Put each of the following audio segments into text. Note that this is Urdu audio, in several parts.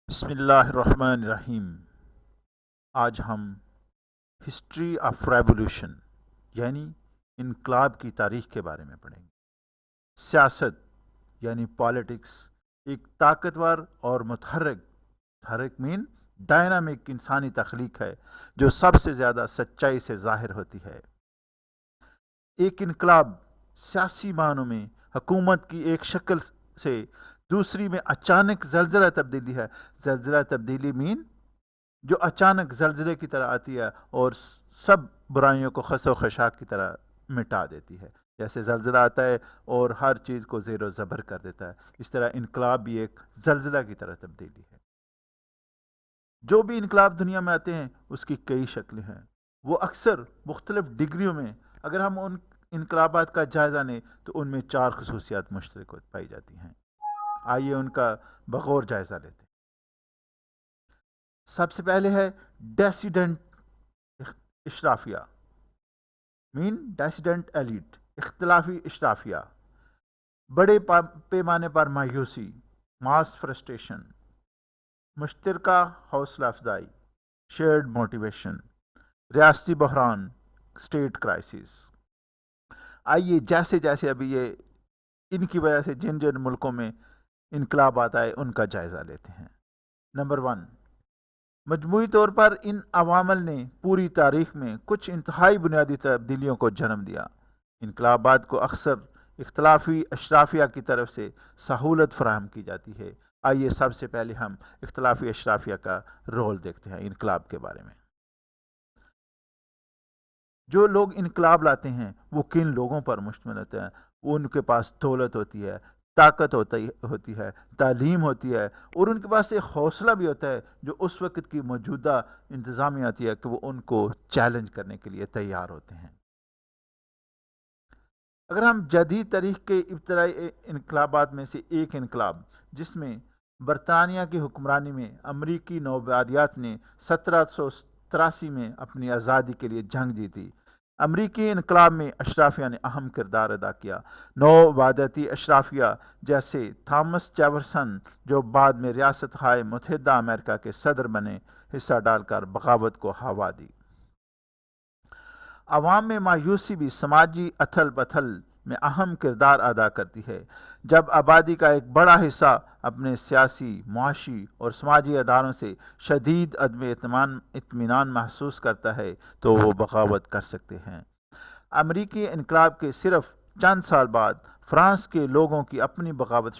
بسم اللہ الرحمن الرحیم۔ آج ہم ہسٹری آف ریولیوشن یعنی انقلاب کی تاریخ کے بارے میں پڑھیں گے۔ سیاست یعنی پالیٹکس ایک طاقتور اور متحرک ڈائنامک انسانی تخلیق ہے جو سب سے زیادہ سچائی سے ظاہر ہوتی ہے۔ ایک انقلاب سیاسی معنوں میں حکومت کی ایک شکل سے دوسری میں اچانک زلزلہ تبدیلی ہے۔ زلزلہ تبدیلی جو اچانک زلزلے کی طرح آتی ہے اور سب برائیوں کو خس و خشاک کی طرح مٹا دیتی ہے۔ جیسے زلزلہ آتا ہے اور ہر چیز کو زیر و زبر کر دیتا ہے، اس طرح انقلاب بھی ایک زلزلہ کی طرح تبدیلی ہے۔ جو بھی انقلاب دنیا میں آتے ہیں اس کی کئی شکلیں ہیں، وہ اکثر مختلف ڈگریوں میں۔ اگر ہم ان انقلابات کا جائزہ لیں تو ان میں 4 خصوصیات مشترک پائی جاتی ہیں۔ آئیے ان کا بغور جائزہ لیتے ہیں۔ سب سے پہلے ہے ڈیسیڈنٹ اشرافیہ ڈیسیڈنٹ ایلیٹ، اختلافی اشرافیہ۔ بڑے پیمانے پر مایوسی، ماس فرسٹریشن، مشترکہ حوصلہ افزائی، شیئرڈ موٹیویشن، ریاستی بحران، اسٹیٹ کرائسس۔ آئیے جیسے جیسے ابھی یہ ان کی وجہ سے جن جن ملکوں میں انقلاب آتا ہے ان کا جائزہ لیتے ہیں۔ نمبر 1، مجموعی طور پر ان عوامل نے پوری تاریخ میں کچھ انتہائی بنیادی تبدیلیوں کو جنم دیا۔ انقلابات کو اکثر اختلافی اشرافیہ کی طرف سے سہولت فراہم کی جاتی ہے۔ آئیے سب سے پہلے ہم اختلافی اشرافیہ کا رول دیکھتے ہیں انقلاب کے بارے میں۔ جو لوگ انقلاب لاتے ہیں وہ کن لوگوں پر مشتمل ہوتے ہیں؟ ان کے پاس دولت ہوتی ہے، طاقت ہوتی ہے، تعلیم ہوتی ہے، اور ان کے پاس ایک حوصلہ بھی ہوتا ہے جو اس وقت کی موجودہ انتظامیہ آتی ہے کہ وہ ان کو چیلنج کرنے کے لیے تیار ہوتے ہیں۔ اگر ہم جدید تاریخ کے ابتدائی انقلابات میں سے ایک انقلاب جس میں برطانیہ کی حکمرانی میں امریکی نوآبادیات نے 1783 میں اپنی آزادی کے لیے جنگ جیتی، امریکی انقلاب میں اشرافیہ نے اہم کردار ادا کیا۔ نوآبادیاتی اشرافیہ جیسے تھامس جیفرسن، جو بعد میں ریاست ہائے متحدہ امریکہ کے صدر بنے، حصہ ڈال کر بغاوت کو ہوا دی۔ عوام میں مایوسی بھی سماجی اتھل پتھل میں اہم کردار ادا کرتی ہے۔ جب آبادی کا ایک بڑا حصہ اپنے سیاسی، معاشی اور سماجی اداروں سے شدید عدم اطمینان محسوس کرتا ہے تو وہ بغاوت کر سکتے ہیں۔ امریکی انقلاب کے صرف چند سال بعد فرانس کے لوگوں نے اپنی بغاوت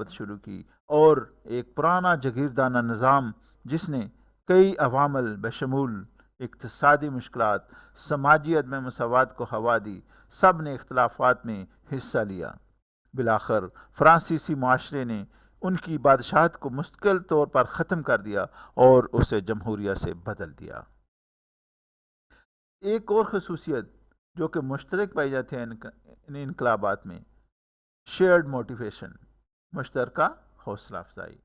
شروع کی، اور ایک پرانا جاگیردارانہ نظام جس نے کئی عوامل بشمول اقتصادی مشکلات، سماجی عدم مساوات کو ہوا دی، سب نے اختلافات میں حصہ لیا۔ بالآخر فرانسیسی معاشرے نے ان کی بادشاہت کو مستقل طور پر ختم کر دیا اور اسے جمہوریہ سے بدل دیا۔ ایک اور خصوصیت جو کہ مشترک پائی جاتی ہے ان انقلابات میں، شیئرڈ موٹیویشن، مشترکہ حوصلہ افزائی۔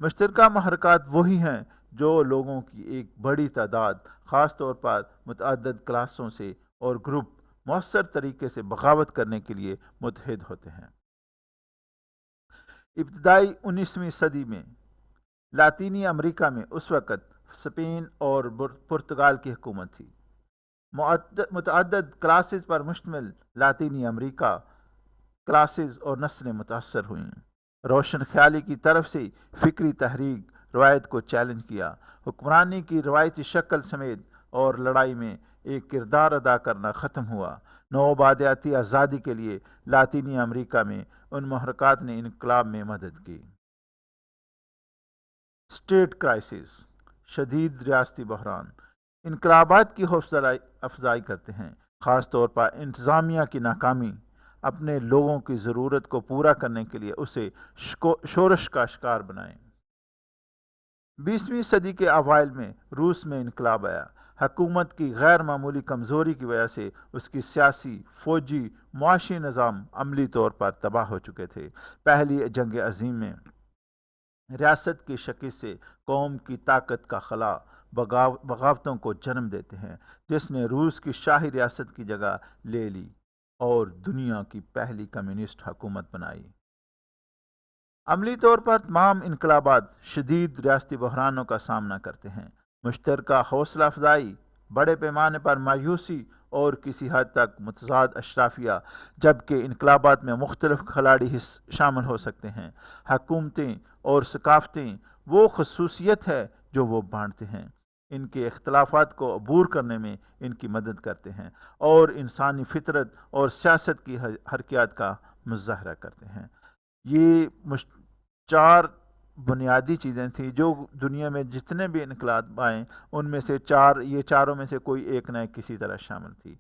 مشترکہ محرکات وہی ہیں جو لوگوں کی ایک بڑی تعداد، خاص طور پر متعدد کلاسوں سے اور گروپ، مؤثر طریقے سے بغاوت کرنے کے لیے متحد ہوتے ہیں۔ ابتدائی 19ویں صدی میں لاطینی امریکہ میں اس وقت اسپین اور پرتگال کی حکومت تھی۔ متعدد کلاسز پر مشتمل لاطینی امریکہ کلاسز اور نسلیں متاثر ہوئیں۔ روشن خیالی کی طرف سے فکری تحریک روایت کو چیلنج کیا، حکمرانی کی روایتی شکل سمیت اور لڑائی میں ایک کردار ادا کرنا ختم ہوا۔ نوآبادیاتی آزادی کے لیے لاطینی امریکہ میں ان محرکات نے انقلاب میں مدد کی۔ اسٹیٹ کرائسس، شدید ریاستی بحران، انقلابات کی حوصلہ افزائی کرتے ہیں، خاص طور پر انتظامیہ کی ناکامی اپنے لوگوں کی ضرورت کو پورا کرنے کے لیے اسے شورش کا شکار بنائیں۔ 20ویں صدی کے اوائل میں روس میں انقلاب آیا۔ حکومت کی غیر معمولی کمزوری کی وجہ سے اس کی سیاسی، فوجی، معاشی نظام عملی طور پر تباہ ہو چکے تھے۔ پہلی جنگ عظیم میں ریاست کی شکست سے قوم کی طاقت کا خلا بغاوتوں کو جنم دیتے ہیں، جس نے روس کی شاہی ریاست کی جگہ لے لی اور دنیا کی پہلی کمیونسٹ حکومت بنائی۔ عملی طور پر تمام انقلابات شدید ریاستی بحرانوں کا سامنا کرتے ہیں۔ مشترکہ حوصلہ افزائی، بڑے پیمانے پر مایوسی اور کسی حد تک متضاد اشرافیہ، جبکہ انقلابات میں مختلف کھلاڑی شامل ہو سکتے ہیں۔ حکومتیں اور ثقافتیں وہ خصوصیت ہے جو وہ بانٹتے ہیں، ان کے اختلافات کو عبور کرنے میں ان کی مدد کرتے ہیں اور انسانی فطرت اور سیاست کی حرکیات کا مظاہرہ کرتے ہیں۔ یہ چار بنیادی چیزیں تھیں جو دنیا میں جتنے بھی انقلاب آئے ان میں سے چار، یہ چاروں میں سے کوئی ایک نہ کسی طرح شامل تھی۔